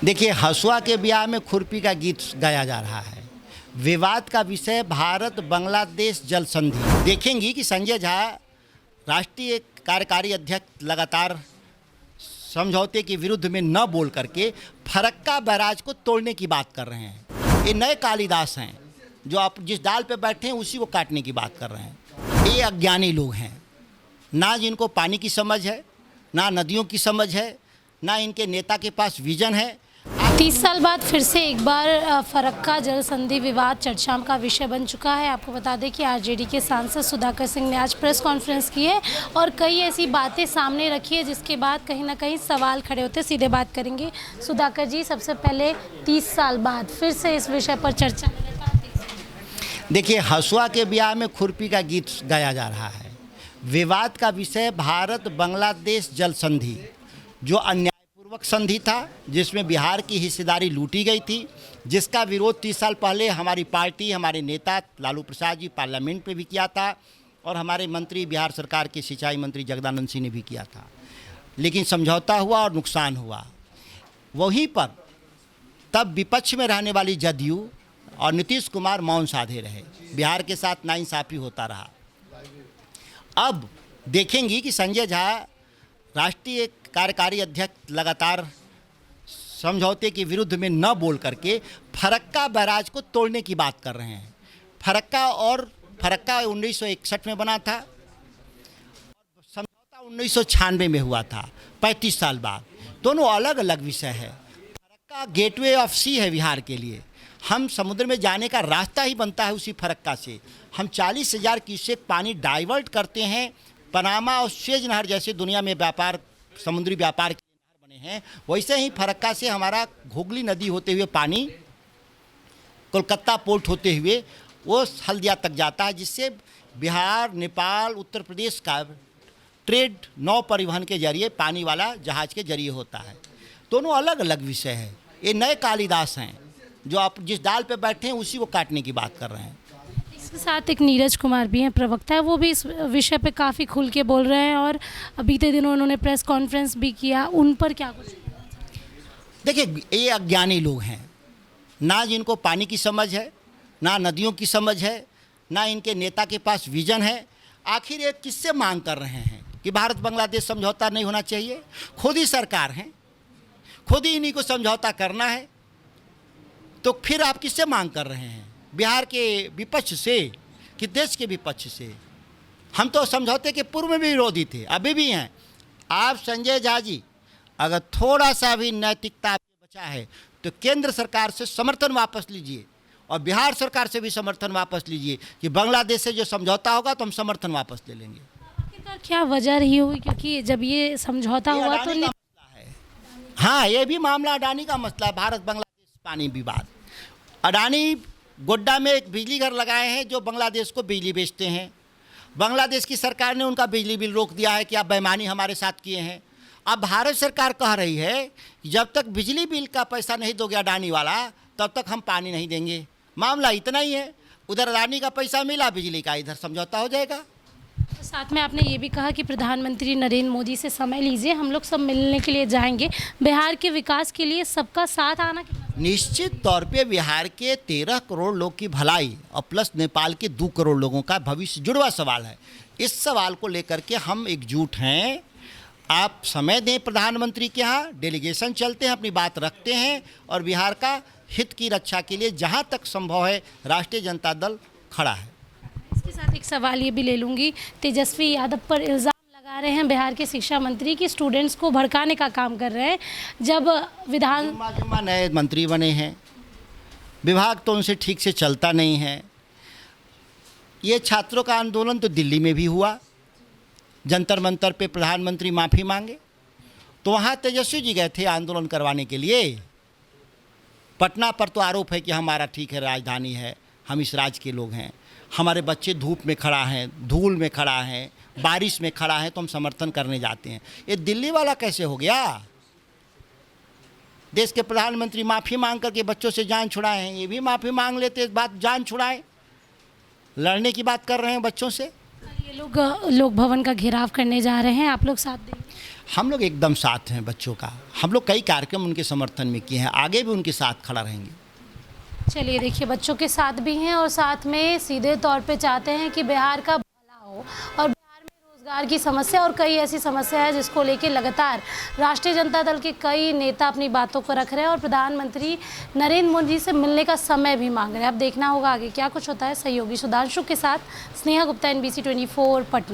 देखिए, हसुआ के ब्याह में खुरपी का गीत गाया जा रहा है। विवाद का विषय भारत बांग्लादेश जल संधि। देखेंगी कि संजय झा राष्ट्रीय कार्यकारी अध्यक्ष लगातार समझौते के विरुद्ध में न बोल करके फरक्का बैराज को तोड़ने की बात कर रहे हैं। ये नए कालिदास हैं जो आप जिस डाल पे बैठे हैं उसी को काटने की बात कर रहे हैं। ये अज्ञानी लोग हैं, ना जिनको पानी की समझ है, ना नदियों की समझ है, ना इनके नेता के पास विजन है। 30 साल बाद फिर से एक बार फरक्का जल संधि विवाद चर्चा का विषय बन चुका है। आपको बता दें कि आरजेडी के सांसद सुधाकर सिंह ने आज प्रेस कॉन्फ्रेंस की है और कई ऐसी बातें सामने रखी है जिसके बाद कहीं ना कहीं सवाल खड़े होते। सीधे बात करेंगे सुधाकर जी, सबसे पहले 30 साल बाद फिर से इस विषय पर चर्चा। देखिए, हसुआ के ब्याह में खुरपी का गीत गाया जा रहा है। विवाद का विषय भारत बांग्लादेश जल संधि, जो अन्यायपूर्वक संधि था, जिसमें बिहार की हिस्सेदारी लूटी गई थी, जिसका विरोध 30 साल पहले हमारी पार्टी, हमारे नेता लालू प्रसाद जी पार्लियामेंट में भी किया था और हमारे मंत्री बिहार सरकार के सिंचाई मंत्री जगदानंद सिंह ने भी किया था। लेकिन समझौता हुआ और नुकसान हुआ। वहीं पर तब विपक्ष में रहने वाली जदयू और नीतीश कुमार मौन साधे रहे। बिहार के साथ नाइंसाफ़ी होता रहा। अब देखेंगी कि संजय झा राष्ट्रीय कार्यकारी अध्यक्ष लगातार समझौते के विरुद्ध में न बोल करके फरक्का बैराज को तोड़ने की बात कर रहे हैं। फरक्का 1961 में बना था, समझौता 1996 में हुआ था, 35 साल बाद। दोनों अलग अलग विषय है। फरक्का गेटवे ऑफ सी है बिहार के लिए। हम समुद्र में जाने का रास्ता ही बनता है उसी फरक्का से। हम 40,000 क्यूसेक पानी डाइवर्ट करते हैं। पनामा और सुएज नहर जैसे दुनिया में व्यापार, समुद्री व्यापार के नहर बने हैं, वैसे ही फरक्का से हमारा घोगली नदी होते हुए पानी कोलकाता पोर्ट होते हुए वो हल्दिया तक जाता है, जिससे बिहार, नेपाल, उत्तर प्रदेश का ट्रेड नौ परिवहन के जरिए, पानी वाला जहाज़ के जरिए होता है। दोनों अलग अलग विषय है। ये नए कालिदास हैं जो आप जिस डाल पे बैठे हैं उसी को काटने की बात कर रहे हैं। इसके साथ एक नीरज कुमार भी हैं, प्रवक्ता है, वो भी इस विषय पे काफ़ी खुल के बोल रहे हैं और बीते दिनों उन्होंने प्रेस कॉन्फ्रेंस भी किया। उन पर क्या कुछ? देखिए, ये अज्ञानी लोग हैं, ना जिनको पानी की समझ है, ना नदियों की समझ है, ना इनके नेता के पास विजन है। आखिर ये किससे मांग कर रहे हैं कि भारत बांग्लादेश समझौता नहीं होना चाहिए? खुद ही सरकार है, खुद ही इन्हीं को समझौता करना है, तो फिर आप किससे मांग कर रहे हैं? बिहार के विपक्ष से कि देश के विपक्ष से? हम तो समझौते के पूर्व में भी विरोधी थे, अभी भी हैं। आप संजय झा जी, अगर थोड़ा सा भी नैतिकता आपके बचा है तो केंद्र सरकार से समर्थन वापस लीजिए और बिहार सरकार से भी समर्थन वापस लीजिए कि बांग्लादेश से जो समझौता होगा तो हम समर्थन वापस ले लेंगे। आखिरकार क्या वजह रही होगी? क्योंकि जब ये समझौता हुआ तो हाँ, ये भी मामला अडानी का मसला है। भारत बांग्लादेश पानी विवाद। अडानी गोड्डा में एक बिजली घर लगाए हैं जो बांग्लादेश को बिजली बेचते हैं। बांग्लादेश की सरकार ने उनका बिजली बिल रोक दिया है कि आप बेईमानी हमारे साथ किए हैं। अब भारत सरकार कह रही है कि जब तक बिजली बिल का पैसा नहीं दोगे अडानी वाला, तब तक हम पानी नहीं देंगे। मामला इतना ही है। उधर अडानी का पैसा मिला, बिजली का, इधर समझौता हो जाएगा। साथ में आपने ये भी कहा कि प्रधानमंत्री नरेंद्र मोदी से समय लीजिए, हम लोग सब मिलने के लिए जाएंगे। बिहार के विकास के लिए सबका साथ आना निश्चित तौर पे बिहार के 13 करोड़ लोग की भलाई और प्लस नेपाल के 2 करोड़ लोगों का भविष्य जुड़वा सवाल है। इस सवाल को लेकर के हम एकजुट हैं। आप समय दें प्रधानमंत्री के यहाँ, डेलीगेशन चलते हैं, अपनी बात रखते हैं और बिहार का हित की रक्षा के लिए जहाँ तक संभव है राष्ट्रीय जनता दल खड़ा है। इसके साथ एक सवाल ये भी ले लूँगी। तेजस्वी यादव पर इल्ज़ाम लगा रहे हैं बिहार के शिक्षा मंत्री की स्टूडेंट्स को भड़काने का काम कर रहे हैं। जब जुम्मा नए मंत्री बने हैं, विभाग तो उनसे ठीक से चलता नहीं है। ये छात्रों का आंदोलन तो दिल्ली में भी हुआ, जंतर मंतर पे प्रधानमंत्री माफ़ी मांगे तो वहाँ तेजस्वी जी गए थे आंदोलन करवाने के लिए। पटना पर तो आरोप है कि हमारा ठीक है, राजधानी है, हम इस राज्य के लोग हैं, हमारे बच्चे धूप में खड़ा हैं, धूल में खड़ा हैं, बारिश में खड़ा है तो हम समर्थन करने जाते हैं। ये दिल्ली वाला कैसे हो गया? देश के प्रधानमंत्री माफ़ी मांग करके बच्चों से जान छुड़ाए हैं, ये भी माफ़ी मांग लेते, इस बात जान छुड़ाए, लड़ने की बात कर रहे हैं बच्चों से। ये ये लोग लोक भवन का घेराव करने जा रहे हैं, आप लोग साथ देंगे? हम लोग एकदम साथ हैं बच्चों का। हम लोग कई कार्यक्रम उनके समर्थन में किए हैं, आगे भी उनके साथ खड़ा रहेंगे। चलिए देखिए, बच्चों के साथ भी हैं और साथ में सीधे तौर पे चाहते हैं कि बिहार का भला हो और बिहार में रोजगार की समस्या और कई ऐसी समस्या है जिसको लेके लगातार राष्ट्रीय जनता दल के कई नेता अपनी बातों को रख रहे हैं और प्रधानमंत्री नरेंद्र मोदी से मिलने का समय भी मांग रहे हैं। अब देखना होगा आगे क्या कुछ होता है। सहयोगी सुधांशु के साथ स्नेहा गुप्ता, NBC 24 पटना।